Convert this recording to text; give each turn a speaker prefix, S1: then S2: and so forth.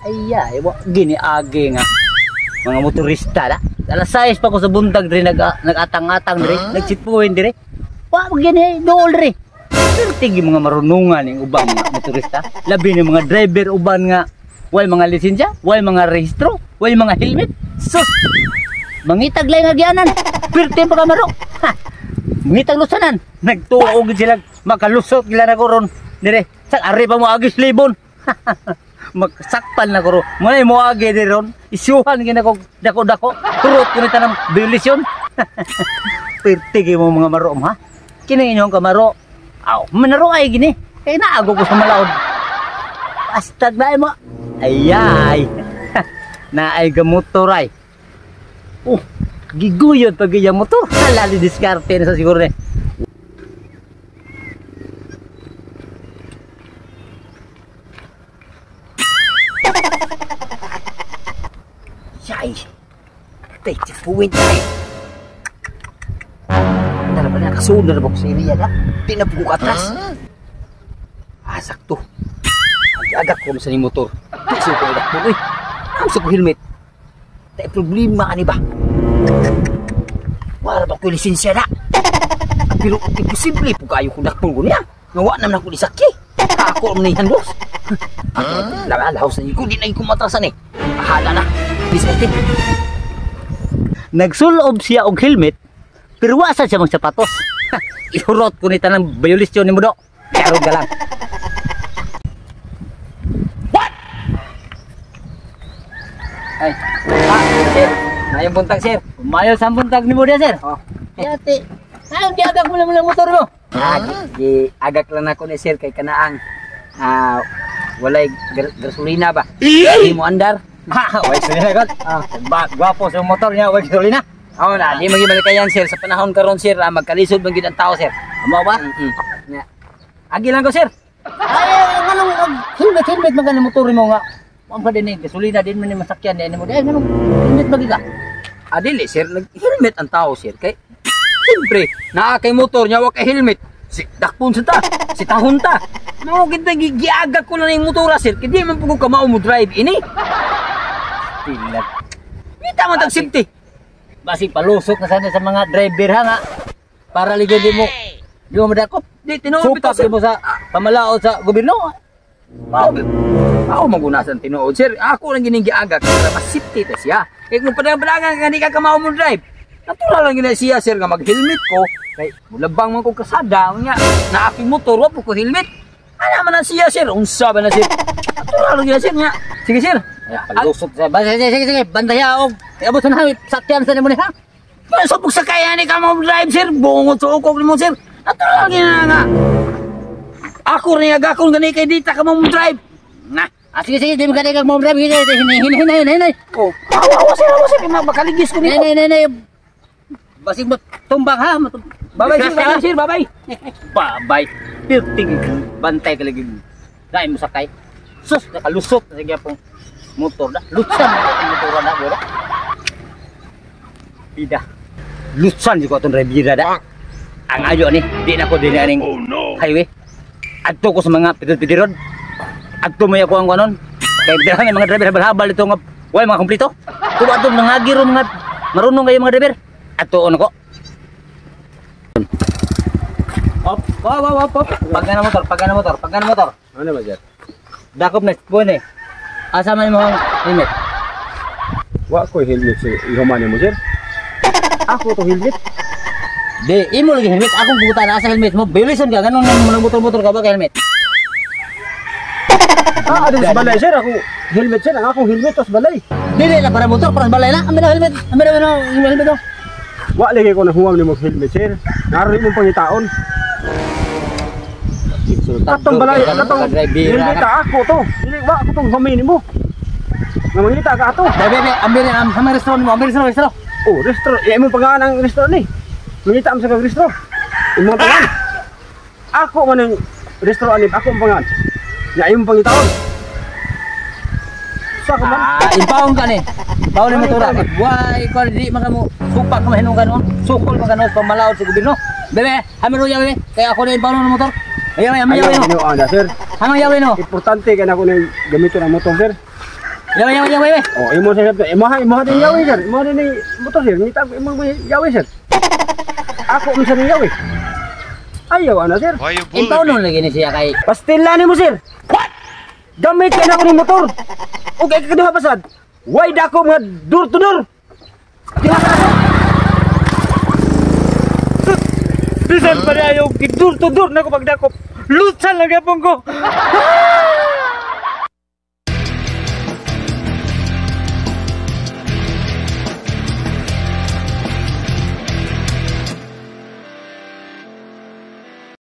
S1: Ay, gini agi nga. Mga motorista da. Alas 6 pa ko sa buntag diri nagatang-atang diri, nagsitpuin diri. Wa gini dool diri. Pero tigi mga marunungan ning ubang mga motorista, labi ni mga driver uban nga way mga lisensya, way mga rehistro, way mga helmet. Sus. Mangitag lay nga gianan. Pirte pa ka maro. Ngitag lusanan. Nagtuog sila makalusot gila na ko ron. Dire, sa ari pa mo agis libon. Magsakpan na ko ron. Munay mo agi dire ron. Isyuhan gina ko dako-dako. Turot ko nita ng violisyon. Pirte mo mga maro ha. Kini inyong kamaro. Aw, manaro ay gini. Kaya naago ko sa malaod. Astag na mo. Ayay. Naay gamotor ay. Giguyod pag yung motor. Lali diskarte na sa siguro na. Yay. Tay, tipuin tayo. Nalaman na kasunod na ba ko sa iriya na? Di na po ko atras. Sakto. Agak ko sa ni motor. Di siya ko agak po. Ang sa ko helmet. Tay problema ani ba? Wala ba ko lisensya na? Pero imposible po kayo kung dakpon ko niya. Ngawa naman ako disaki. Ako naman na ihandos. Lahaos na ko. Di na ko matrasan eh. Bahala na. Biserte. Nagsulob siya og helmet. Pero wasa siya mga sapatos. Ihurot ko nita ng violisyon ni Mudo. Karo ka lang. What? Ay. Sir. Mayong buntag, sir. Mayo sa buntag ni mo dia, sir. Yati. Ano di agak mula motor mo? Agak lang ako ni sir kay kanaang walay gasolina ba? Di mo andar. Way gasolina gud. Gwapo sa motor niya, way gasolina. Na, di magibalik sir sa panahon karon sir, magkalisod man gid ang tao, sir. Amo ba? Agi lang ko, sir. Ay, nganong helmet magana motor mo nga. Ang pa din gasolina din man ni masakyan din mo. Nganong helmet magiga? Dili sir, nag-helmet ang tao sir kay siyempre, naa kay motor niya wa kay helmet. Si dakpon sa ta, si tahon ta. Mao gid giagak ko lang yung motora sir, kay di man pugod ka mao mo drive ini. Tilag. Kita man tag safety. Basi palusok na sana sa mga driver ha nga. Para ligod di mo madakop. Di tinuod bitaw mo sa pamalaot sa gobyerno. Mao magunasan tinuod sir. Ako lang gining giagak para mas safety ta siya. Kaya kung padang-padangan nga di ka kamao mo drive, natural lang gina siya sir nga mag-helmet ko. Kay mulabang man ko kasada, nga na aking motor wa po ko helmet. Ano man na siya sir, unsa ba na sir? Natural lang gina sir nga. Sige sir. Palusot sa sige, bantaya og. Abot na sakyan sa nimo ni ha. Pasok sa kaya ni ka mo drive sir, bungot sa ukok nimo sir. Natural gina nga. Ako rin agakon gani kay dita ka mo drive. Nga. Sige, di magkali kang mom drive. Hinay. Awa sir. Makaligis ko nito. Hinay. Basig tumbang ha. Babay sir, babay. Babay. Pirting bantay ka lagi. Dahil mo sakay. Sus, nakalusot. Sige pong motor na. Lutsan ang motor na. Bora. Bida. Lutsan ko itong rebira da. Ang ayo ni. Di na ko din aning highway. Adto ko sa mga pitirod. Adto may ako ang kanon. Kaya bilang mga driver habal-habal ito nga way mga kumplito. Kung adto nangagiro mga marunong kayo mga driver. Adto ano ko. Op. Pagana motor. Ano ba dyan? Dakop na spoon eh. Asa man mo ang helmet?
S2: Wa ko helmet sa ihuman mo sir.
S1: Ako to helmet. Di, imo lagi helmet. Akong buta na sa helmet mo. Violation ka. Ganun nga motor-motor ka ba ka helmet?
S2: Ada sa balay sir, ako helmet sir, ang akong helmet tas balay.
S1: Dili na para motor, para balay na. Amira helmet. Helmet do.
S2: Wa lagi ko na huwam nimo helmet sir. Naroon mo pangitaon. Atong balay, atong helmet ako to. Dili wa ako tong humin nimo. Namangita ka ato.
S1: Bebe, ambil ang restaurant mo, restaurant.
S2: Oh, restaurant. Imo pangalan ang restaurant ni. Mangita am sa restaurant. Imo pangalan. Ako man ang restaurant ni, ako ang pangalan. Ya yung pangitaon. Sa ka man?
S1: Ipaong ka ni. Ipaong ni motora. Why ko di magamo supak ka mahinong kanon. Sukol ka kanon pamalaot sa gobyerno. Bebe, hamero yaw ni. Kaya ako na ipaong ng motor. Ayaw.
S2: Ano sir?
S1: Hamang yaw no.
S2: Importante kay nako na gamiton ang motor sir.
S1: Yawi.
S2: Oh, imo sir. Imo din yawi sir. Imo din ni motor sir. Ni tag imo yawi sir. Ako minsan ni yawi. Ayaw ana sir.
S3: Why you bullying
S1: Impaw
S3: me?
S1: nun lagi ni siya kay.
S2: Pastila ni mo sir. What? Gamit ka na ko ni motor. O kay kaduha pasad. Why dako mga door to door? Diha ka na.
S4: Bisan pa rin ayaw door to door na ko pagdakop. Lutsan lang yapon ko.